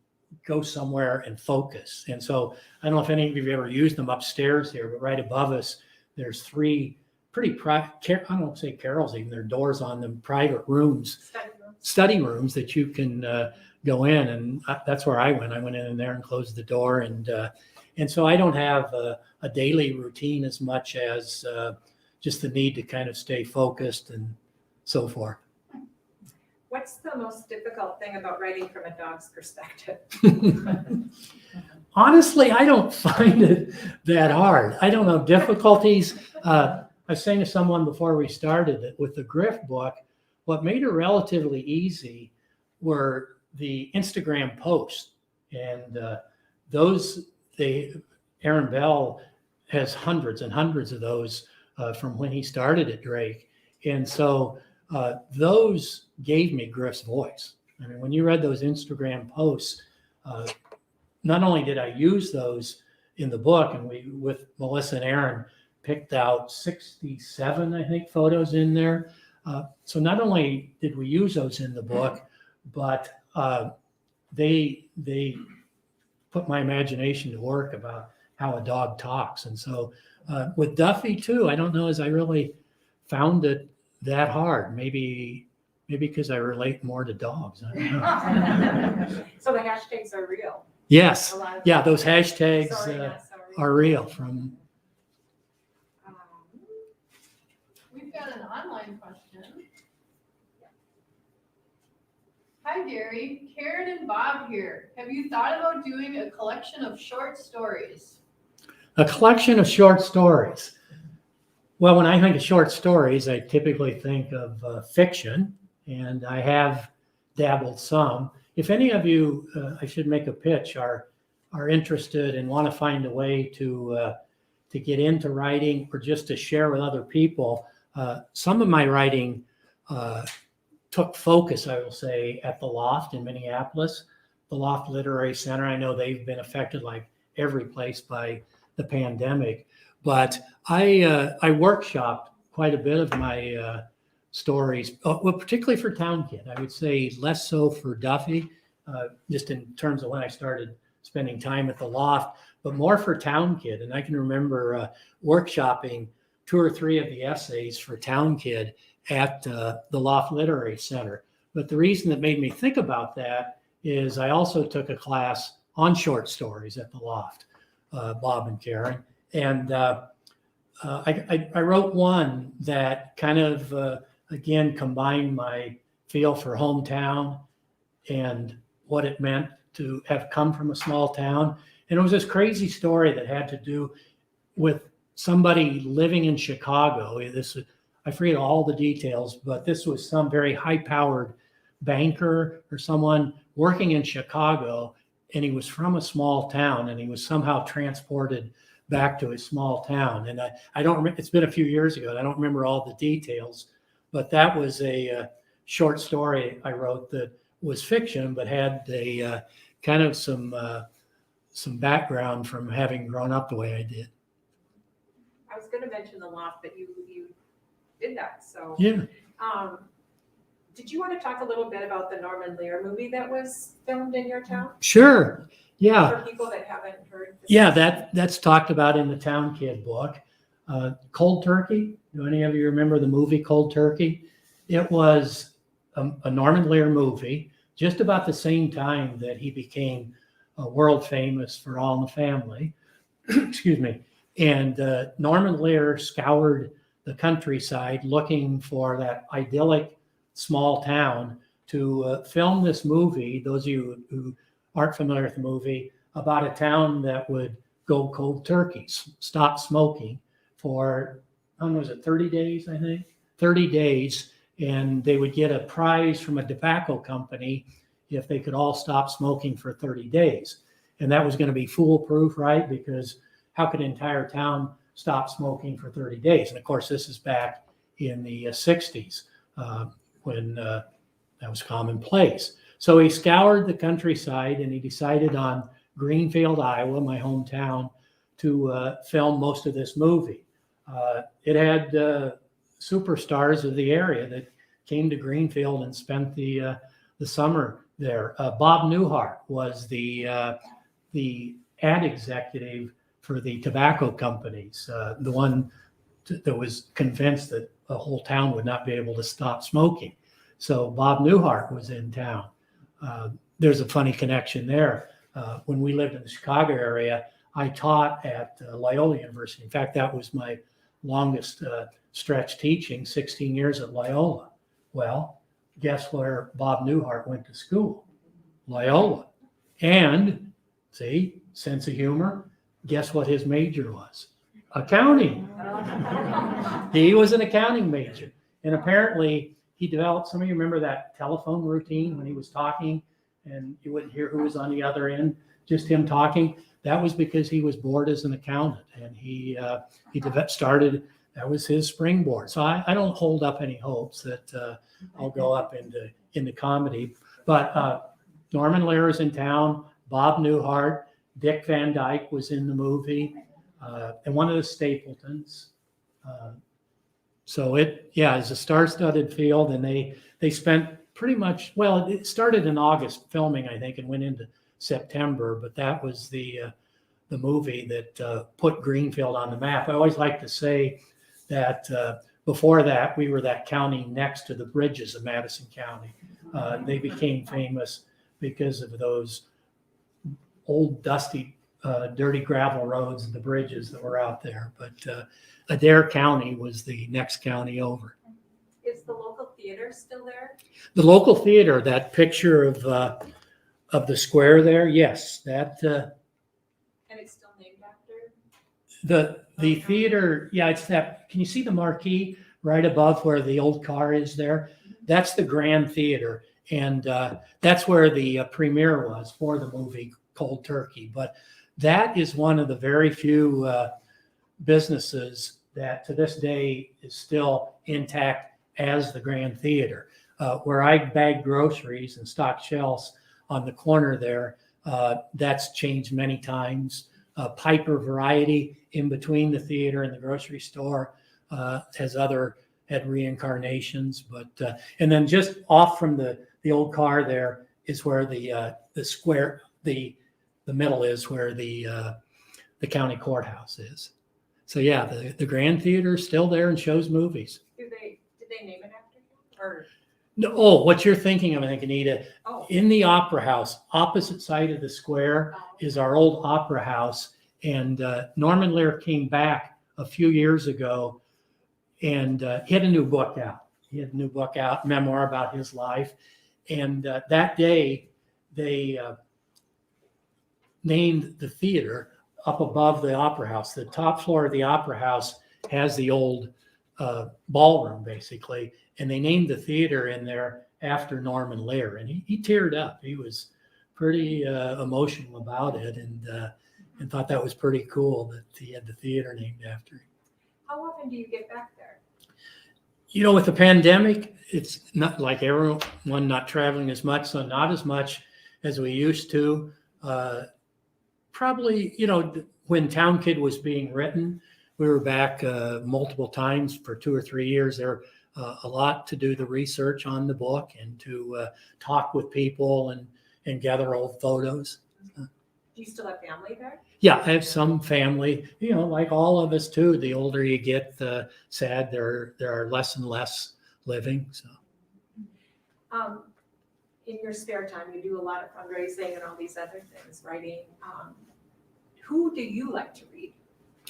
S2: go somewhere and focus. And so I don't know if any of you have ever used them upstairs here, but right above us, there's 3 pretty I don't want to say carrels even, there are doors on them, private rooms, study rooms that you can go in. And that's where I went. I went in there and closed the door. And so I don't have a daily routine as much as just the need to kind of stay focused and so forth.
S1: What's the most difficult thing about writing from a dog's perspective?
S2: Honestly, I don't find it that hard. I don't know, difficulties. I was saying to someone before we started that with the Griff book, what made it relatively easy were the Instagram posts. And Aaron Bell has hundreds and hundreds of those from when he started at Drake. And so those gave me Griff's voice. I mean, when you read those Instagram posts, not only did I use those in the book, and we, with Melissa and Aaron, picked out 67, I think, photos in there. So not only did we use those in the book, but they put my imagination to work about how a dog talks. And so with Duffy too, I don't know as I really found it that hard. Maybe because I relate more to dogs. I don't know.
S1: So the hashtags are real.
S2: Yes. Yeah, those hashtags are real from.
S3: We've got an online question. Hi Gary, Karen and Bob here. Have you thought about doing a collection of short stories?
S2: A collection of short stories. Well, when I think of short stories, I typically think of fiction, and I have dabbled some. If any of you, I should make a pitch, are interested and want to find a way to get into writing or just to share with other people, some of my writing took focus, I will say, at the Loft in Minneapolis, the Loft Literary Center. I know they've been affected like every place by the pandemic, but I workshopped quite a bit of my stories, well, particularly for Town Kid. I would say less so for Duffy, just in terms of when I started spending time at the Loft, but more for Town Kid. And I can remember workshopping 2 or 3 of the essays for Town Kid at the Loft Literary Center. But the reason that made me think about that is I also took a class on short stories at the Loft, Bob and Karen. And I wrote one that kind of, again, combined my feel for hometown and what it meant to have come from a small town. And it was this crazy story that had to do with somebody living in Chicago. I forget all the details, but this was some very high-powered banker or someone working in Chicago, and he was from a small town, and he was somehow transported back to his small town. And I don't remember, it's been a few years ago, and I don't remember all the details, but that was a short story I wrote that was fiction, but had a kind of some background from having grown up the way I did.
S1: I was going to mention the Loft, but you did that. So
S2: yeah.
S1: Did you want to talk a little bit about the Norman Lear movie that was filmed in your town?
S2: Sure. Yeah.
S1: For people that haven't heard.
S2: Yeah, that's talked about in the Town Kid book. Cold Turkey. Do any of you remember the movie Cold Turkey? It was a Norman Lear movie just about the same time that he became world famous for All in the Family. Excuse me. And Norman Lear scoured the countryside looking for that idyllic small town to film this movie. Those of you who aren't familiar with the movie, about a town that would go cold turkey, stop smoking for, how long was it, 30 days, I think? 30 days, and they would get a prize from a tobacco company if they could all stop smoking for 30 days. And that was going to be foolproof, right? Because how could an entire town stop smoking for 30 days? And of course, this is back in the 60s when that was commonplace. So he scoured the countryside and he decided on Greenfield, Iowa, my hometown, to film most of this movie. It had superstars of the area that came to Greenfield and spent the summer there. Bob Newhart was the ad executive for the tobacco companies, the one that was convinced that the whole town would not be able to stop smoking. So Bob Newhart was in town. There's a funny connection there. When we lived in the Chicago area, I taught at Loyola University. In fact, that was my longest stretch teaching, 16 years at Loyola. Well, guess where Bob Newhart went to school? Loyola. And, see, sense of humor, guess what his major was? Accounting. He was an accounting major. And apparently he developed, some of you remember that telephone routine when he was talking and you wouldn't hear who was on the other end, just him talking. That was because he was bored as an accountant, and he started, that was his springboard. So I don't hold up any hopes that I'll go up into comedy. But Norman Lear is in town, Bob Newhart, Dick Van Dyke was in the movie, and one of the Stapletons. So it's a star-studded field, and they spent pretty much, well, it started in August filming, I think, and went into September, but that was the movie that put Greenfield on the map. I always like to say that before that, we were that county next to the bridges of Madison County. They became famous because of those old, dusty, dirty gravel roads and the bridges that were out there. But Adair County was the next county over.
S1: Is the local theater still there?
S2: The local theater, that picture of the square there, yes, that.
S1: And it's still named after?
S2: The theater, yeah, it's that. Can you see the marquee right above where the old car is there? That's the Grand Theater, and that's where the premiere was for the movie Cold Turkey. But that is one of the very few businesses that to this day is still intact as the Grand Theater. Where I bag groceries and stock shelves on the corner there, that's changed many times. Piper Variety in between the theater and the grocery store had reincarnations, but and then just off from the old car there is where the square, the middle is where the county courthouse is. So yeah, the Grand Theater is still there and shows movies.
S1: Did they name it after you? Or
S2: No, oh, what you're thinking of, I think, Anita,
S1: oh,
S2: in the Opera House, opposite side of the square is our old Opera House. And Norman Lear came back a few years ago and he had a new book out. He had a new book out, memoir about his life. And that day, they named the theater up above the Opera House. The top floor of the Opera House has the old ballroom, basically. And they named the theater in there after Norman Lear. And he teared up. He was pretty emotional about it and thought that was pretty cool that he had the theater named after him.
S1: how often do you get back there?
S2: You know, with the pandemic, it's not like everyone not traveling as much, so not as much as we used to. Probably, when Town Kid was being written, we were back multiple times for 2 or 3 years there. a lot to do the research on the book and to talk with people and gather old photos.
S1: Do you still have family there?
S2: Yeah, I have some family, like all of us too. The older you get, the sad there are less and less living. So
S1: In your spare time, you do a lot of fundraising and all these other things, writing. Who do you like to read?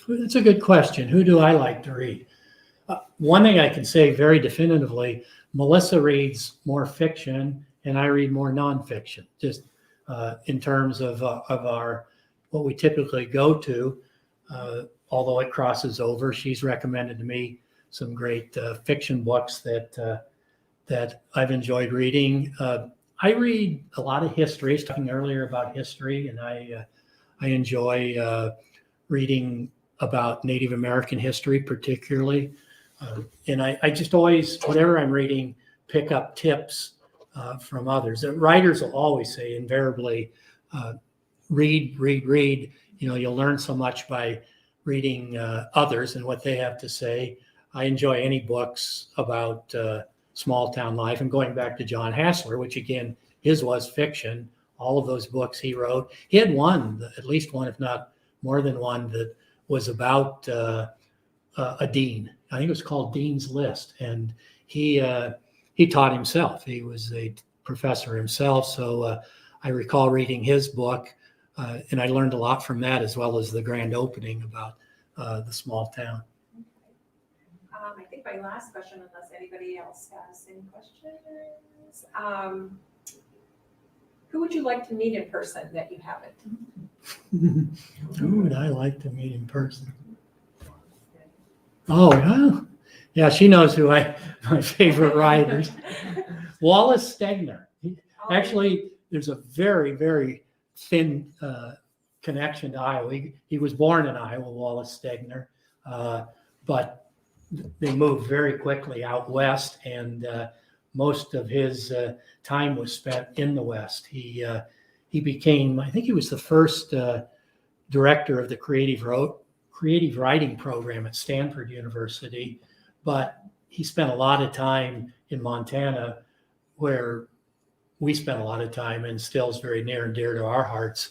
S2: that's a good question. Who do I like to read? One thing I can say very definitively, Melissa reads more fiction and I read more nonfiction, just in terms of our what we typically go to. Although it crosses over, she's recommended to me some great fiction books that I've enjoyed reading. I read a lot of history. I was talking earlier about history, and I enjoy reading about Native American history, particularly. And I just always, whatever I'm reading, pick up tips from others. The writers will always say, invariably, read. You'll learn so much by reading others and what they have to say. I enjoy any books about small town life. And going back to John Hassler, which again, his was fiction. All of those books he wrote. He had one, at least one, if not more than one, that was about a dean. I think it was called Dean's List, and he taught himself. He was a professor himself, so I recall reading his book, and I learned a lot from that, as well as the grand opening about the small town.
S1: I think my last question, unless anybody else has any questions. Who would you like to meet in person that you haven't?
S2: Who would I like to meet in person? Oh, yeah, she knows who my favorite writers. Wallace Stegner. Actually, there's a very, very thin connection to Iowa. He was born in Iowa, Wallace Stegner, but they moved very quickly out west, and most of his time was spent in the West. He became, I think he was the first director of the creative writing program at Stanford University, but he spent a lot of time in Montana, where we spent a lot of time and still is very near and dear to our hearts.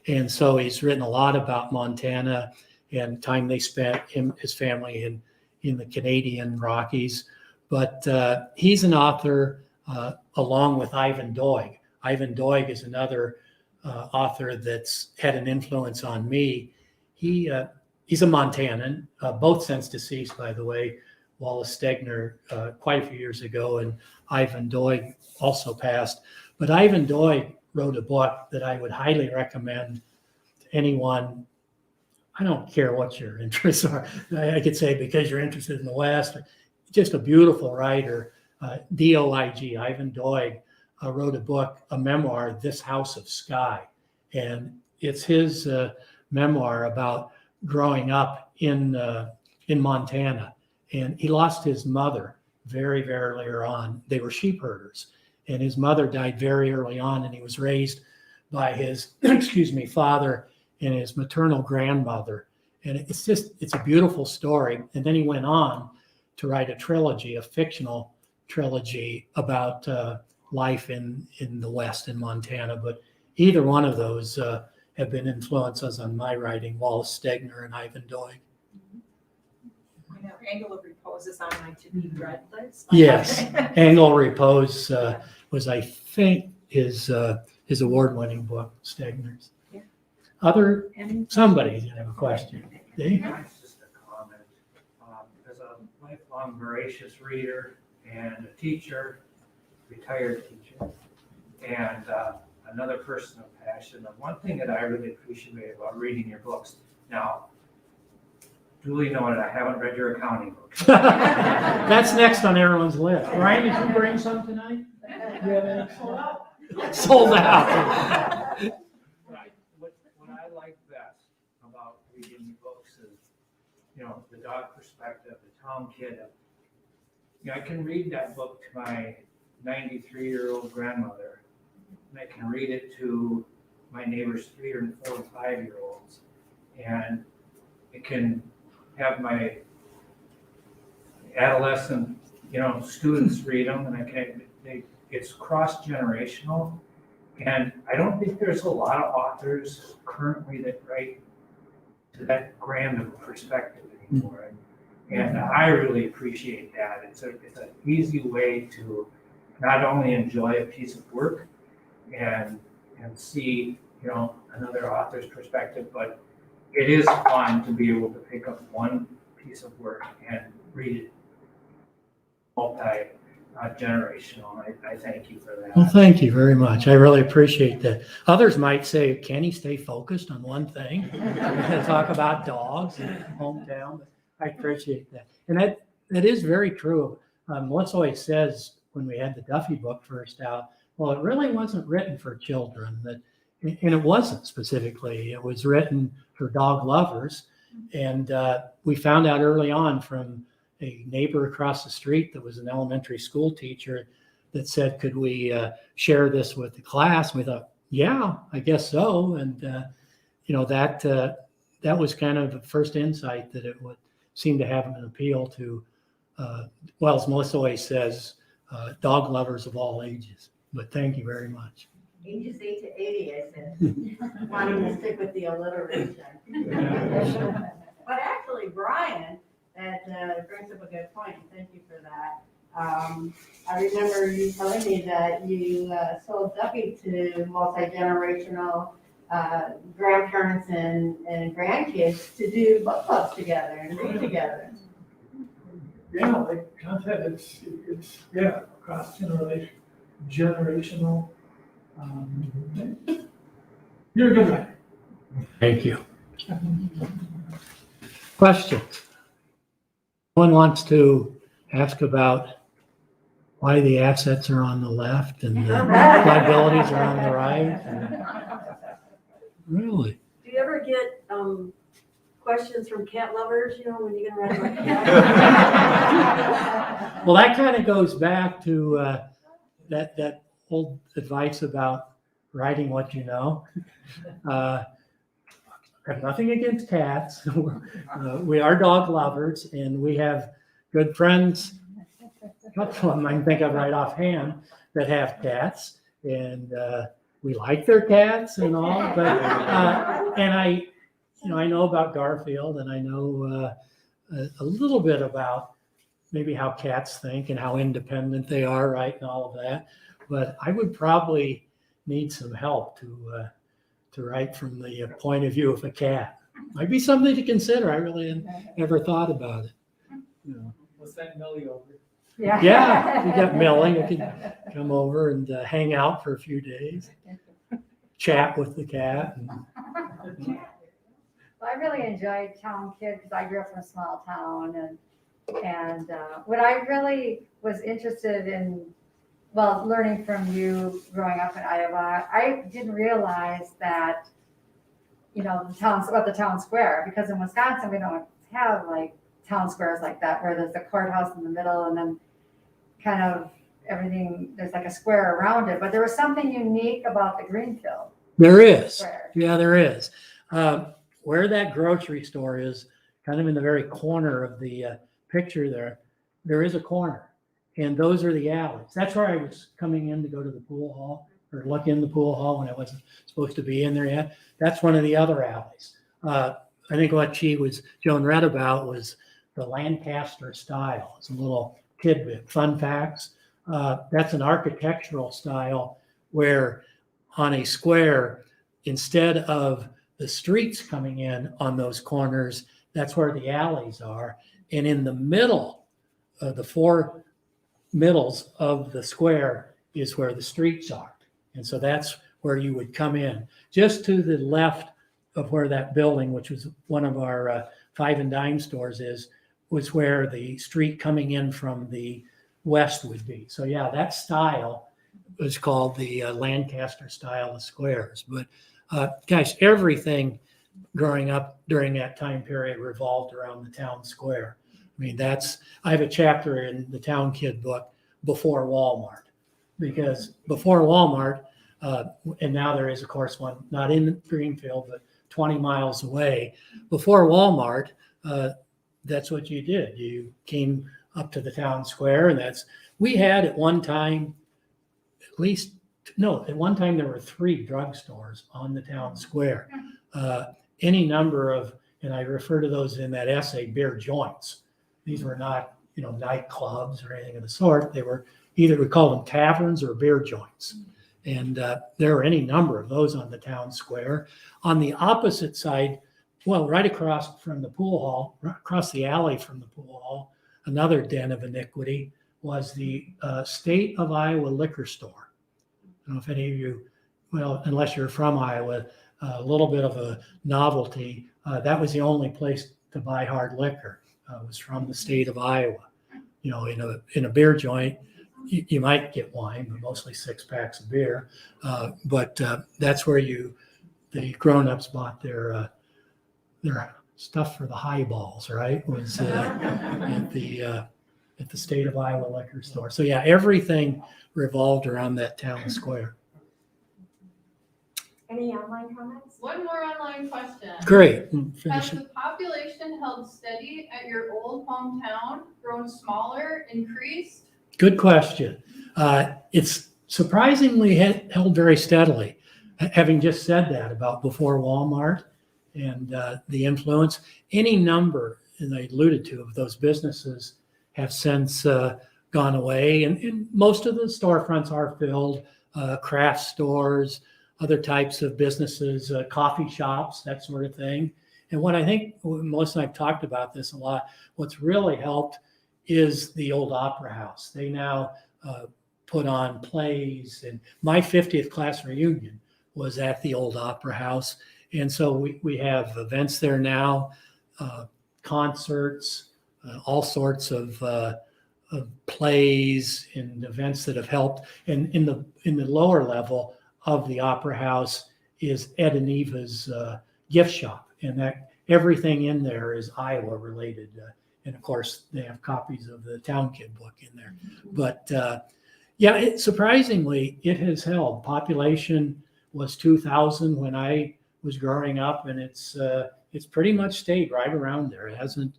S2: And so he's written a lot about Montana and time they spent, his family in the Canadian Rockies. But he's an author along with Ivan Doig. Ivan Doig is another author that's had an influence on me. He's a Montanan, both since deceased, by the way. Wallace Stegner quite a few years ago, and Ivan Doig also passed. But Ivan Doig wrote a book that I would highly recommend to anyone. I don't care what your interests are. I could say because you're interested in the West. Just a beautiful writer, Doig, Ivan Doig, wrote a book, a memoir, This House of Sky. And it's his memoir about growing up in Montana. And he lost his mother very, very early on. They were sheep herders. And his mother died very early on, and he was raised by his, father and his maternal grandmother. And it's a beautiful story. And then he went on to write a fictional trilogy about life in the West in Montana. But either one of those have been influences on my writing, Wallace Stegner and Ivan Doig.
S1: I know Angle of Repose is on my to-be read list.
S2: Yes, Angle Repose was, I think, his award-winning book, Stegner's.
S1: Yeah.
S2: Somebody's gonna have a question. Dave?
S4: It's just a comment. As a lifelong voracious reader and a teacher, retired teacher, and another person of passion, the one thing that I really appreciate about reading your books, now, duly noted, I haven't read your accounting books.
S2: That's next on everyone's list. Ryan, did you bring some tonight? Do you have any? Sold out.
S4: Right. What I like best about reading your books is, the dog perspective, the town kid. I can read that book to my 93-year-old grandmother, and I can read it to my neighbor's 3 and 4 and 5-year-olds, and it can have my adolescent students read them, and it's cross-generational. And I don't think there's a lot of authors currently that write to that grand of a perspective anymore. And I really appreciate that. It's an easy way to not only enjoy a piece of work and see, another author's perspective, but it is fun to be able to pick up one piece of work and read it multi-generational. I thank you for that.
S2: Well, thank you very much. I really appreciate that. Others might say, can he stay focused on one thing? Talk about dogs and hometown. I appreciate that. And that is very true. Melissa always says when we had the Duffy book first out, well, it really wasn't written for children. And it wasn't specifically. It was written for dog lovers. And we found out early on from a neighbor across the street that was an elementary school teacher that said, could we share this with the class? And we thought, yeah, I guess so. And, that was kind of the first insight that it would seem to have an appeal to, as Melissa always says, dog lovers of all ages. But thank you very much.
S5: Ages 8 to 80, I said, wanting to stick with the alliteration. But actually, Brian, that brings up a good point. Thank you for that. I remember you telling me that you sold Duffy to multi-generational grandparents and grandkids to do book clubs together and read together.
S6: Yeah, like John said, it's cross generational. You're a good writer.
S2: Thank you. Questions? One wants to ask about why the assets are on the left and the liabilities are on the right. Really?
S7: Do you ever get questions from cat lovers, when you're gonna write about cat?
S2: Well, that kind of goes back to that old advice about writing what you know. I have nothing against cats. We are dog lovers, and we have good friends. Not one I can think of right offhand that have cats, and we like their cats and all. But and I know about Garfield, and I know a little bit about maybe how cats think and how independent they are, right, and all of that. But I would probably need some help to write from the point of view of a cat. Might be something to consider. I really hadn't ever thought about it.
S6: What's that Millie over?
S2: Yeah, we got Millie. You can come over and hang out for a few days, chat with the cat.
S8: Well, I really enjoyed Town Kid because I grew up in a small town, and what I really was interested in, learning from you growing up in Iowa, I didn't realize that, the town square, because in Wisconsin we don't have like town squares like that where there's the courthouse in the middle and then kind of everything, there's like a square around it, but there was something unique about the Greenfield.
S2: There is.
S8: Square.
S2: Yeah, there is. Where that grocery store is, kind of in the very corner of the picture there is a corner. And those are the alleys. That's where I was coming in to go to the pool hall or look in the pool hall when I wasn't supposed to be in there yet. That's one of the other alleys. I think what Joan read about was the Lancaster Style. It's a little tidbit, fun facts. That's an architectural style where on a square, instead of the streets coming in on those corners, that's where the alleys are. And in the middle, the four middles of the square is where the streets are. And so that's where you would come in. Just to the left of where that building, which was one of our five and dime stores was where the street coming in from the west would be. So yeah, that style was called the Lancaster style of squares. But gosh, everything growing up during that time period revolved around the town square. I mean, I have a chapter in the Town Kid book before Walmart, because before Walmart, and now there is, of course, one not in Greenfield, but 20 miles away. Before Walmart, that's what you did. You came up to the town square. And we had at one time, at one time there were 3 drugstores on the town square. Any number of, and I refer to those in that essay, beer joints. These were not, nightclubs or anything of the sort. They were either, we call them taverns or beer joints. And there were any number of those on the town square. On the opposite side, well, right across from the pool hall, right across the alley from the pool hall, another den of iniquity was the State of Iowa liquor store. I don't know if any of you, well, unless you're from Iowa, a little bit of a novelty. That was the only place to buy hard liquor. Was from the state of Iowa. In a beer joint, you might get wine, but mostly 6 packs of beer. But that's where the grown-ups bought their stuff for the highballs, right? Was at the State of Iowa liquor store. So yeah, everything revolved around that town square.
S1: Any online comments?
S3: One more online question.
S2: Great.
S3: Has
S2: Finish
S3: the population held steady at your old hometown, grown smaller, increased?
S2: Good question. It's surprisingly held very steadily. Having just said that about before Walmart and the influence, any number, and I alluded to, of those businesses have since gone away. And most of the storefronts are filled, craft stores, other types of businesses, coffee shops, that sort of thing. And what I think, Melissa and I've talked about this a lot, what's really helped is the old Opera House. They now put on plays, and my 50th class reunion was at the old Opera House. And so we have events there now, concerts, all sorts of plays and events that have helped. And in the lower level of the Opera House is Ed and Eva's gift shop, and that everything in there is Iowa related. And of course, they have copies of the Town Kid book in there. But surprisingly, it has held. Population was 2,000 when I was growing up, and it's pretty much stayed right around there. It hasn't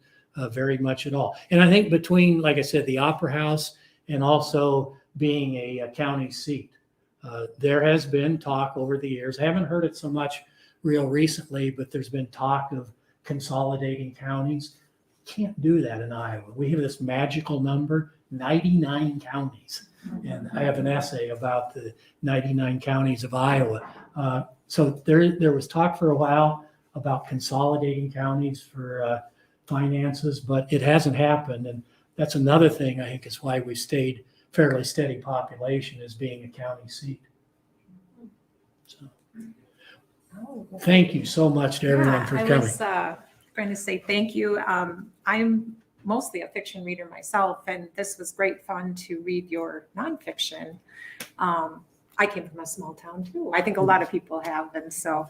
S2: very much at all. And I think between, like I said, the Opera House and also being a county seat, there has been talk over the years. I haven't heard it so much real recently, but there's been talk of consolidating counties. Can't do that in Iowa. We have this magical number, 99 counties. And I have an essay about the 99 counties of Iowa. So there was talk for a while about consolidating counties for finances, but it hasn't happened. And that's another thing I think is why we stayed fairly steady population, as being a county seat. So thank you so much to everyone for coming.
S1: I was going to say thank you. I'm mostly a fiction reader myself, and this was great fun to read your nonfiction. I came from a small town too. I think a lot of people have. And so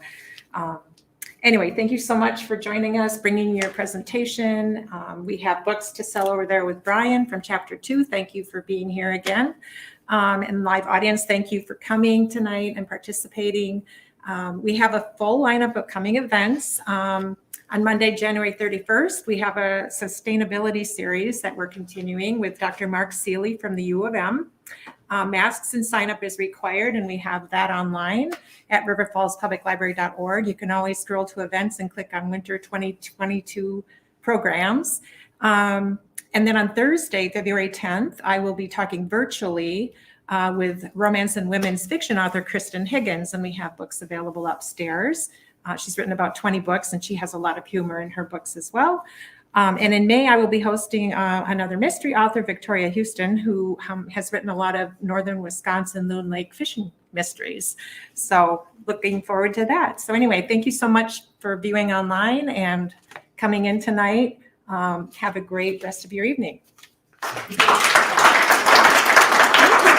S1: anyway, thank you so much for joining us, bringing your presentation. We have books to sell over there with Brian from Chapter 2. Thank you for being here again. And live audience, thank you for coming tonight and participating. We have a full lineup of coming events. On Monday, January 31st, we have a sustainability series that we're continuing with Dr. Mark Seeley from the U of M. Masks and sign up is required, and we have that online at riverfallspubliclibrary.org. You can always scroll to events and click on Winter 2022 programs. And then on Thursday, February 10th, I will be talking virtually with romance and women's fiction author Kristen Higgins, and we have books available upstairs. She's written about 20 books, and she has a lot of humor in her books as well. And in May, I will be hosting another mystery author, Victoria Houston, who has written a lot of Northern Wisconsin Loon Lake fishing mysteries. So looking forward to that. So anyway, thank you so much for viewing online and coming in tonight. Have a great rest of your evening.